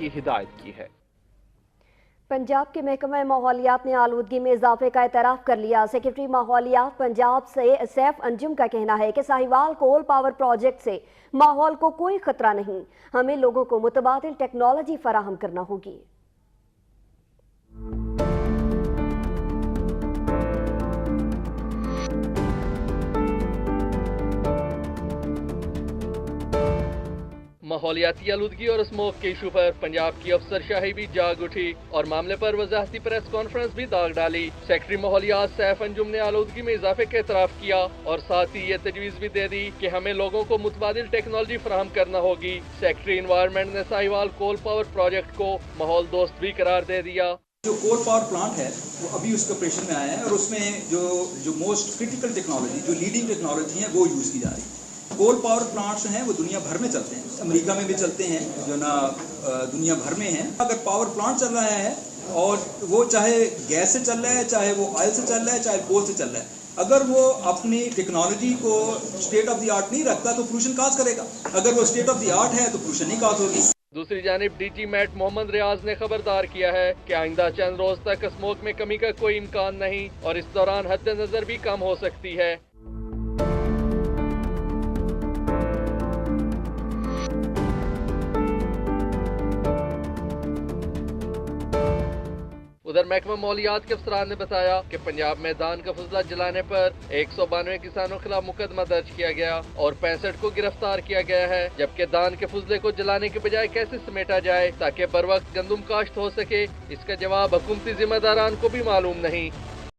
کی ہدایت کی ہے۔ پنجاب کے محکمہ ماحولیات نے آلودگی میں اضافے کا اعتراف کر لیا۔ سیکرٹری ماحولیات پنجاب سے سیف انجم کا کہنا ہے کہ ساہیوال کول پاور پروجیکٹ سے ماحول کو کوئی خطرہ نہیں، ہمیں لوگوں کو متبادل ٹیکنالوجی فراہم کرنا ہوگی۔ ماحولیاتی آلودگی اور اسموک کے ایشو پر پنجاب کی افسر شاہی بھی جاگ اٹھی اور معاملے پر وضاحتی پریس کانفرنس بھی داغ ڈالی۔ سیکرٹری ماحولیات سیف انجم نے آلودگی میں اضافے کا اعتراف کیا اور ساتھ ہی یہ تجویز بھی دے دی کہ ہمیں لوگوں کو متبادل ٹیکنالوجی فراہم کرنا ہوگی۔ سیکرٹری انوائرمنٹ نے ساہیوال کول پاور پروجیکٹ کو ماحول دوست بھی قرار دے دیا۔ جو کول پاور پلانٹ ہے وہ ابھی اس کے آپریشن میں آیا ہے اور اس میں جو موسٹ کرٹیکل ٹیکنالوجی، جو لیڈنگ ٹیکنالوجی ہیں وہ یوز کی جا رہی ہے۔ کول پاور پلانٹس ہیں وہ دنیا بھر میں چلتے ہیں، امریکہ میں بھی چلتے ہیں، جو نا دنیا بھر میں ہیں۔ اگر پاور پلانٹ چل رہا ہے اور وہ چاہے گیس سے چل رہا ہے، چاہے وہ آئل سے چل رہا ہے، چاہے کول سے چل رہا ہے، اگر وہ اپنی ٹیکنالوجی کو اسٹیٹ آف دی آرٹ نہیں رکھتا تو پولوشن کاز کرے گا، اگر وہ اسٹیٹ آف دی آرٹ ہے تو پولوشن نہیں کاز ہوگی۔ دوسری جانب ڈی جی میٹ محمد ریاض نے خبردار کیا ہے کہ آئندہ چند روز تک اسموک میں کمی کا کوئی امکان نہیں اور اس دوران حد نظر بھی کم ہو سکتی ہے۔ ادھر محکمہ ماحولیات کے افسران نے بتایا کہ پنجاب میں دان کا فضلہ جلانے پر 192 کسانوں کے خلاف مقدمہ درج کیا گیا اور 65 کو گرفتار کیا گیا ہے، جبکہ دان کے فضلے کو جلانے کے بجائے کیسے سمیٹا جائے تاکہ بر وقت گندم کاشت ہو سکے، اس کا جواب حکومتی ذمہ داران کو بھی معلوم نہیں۔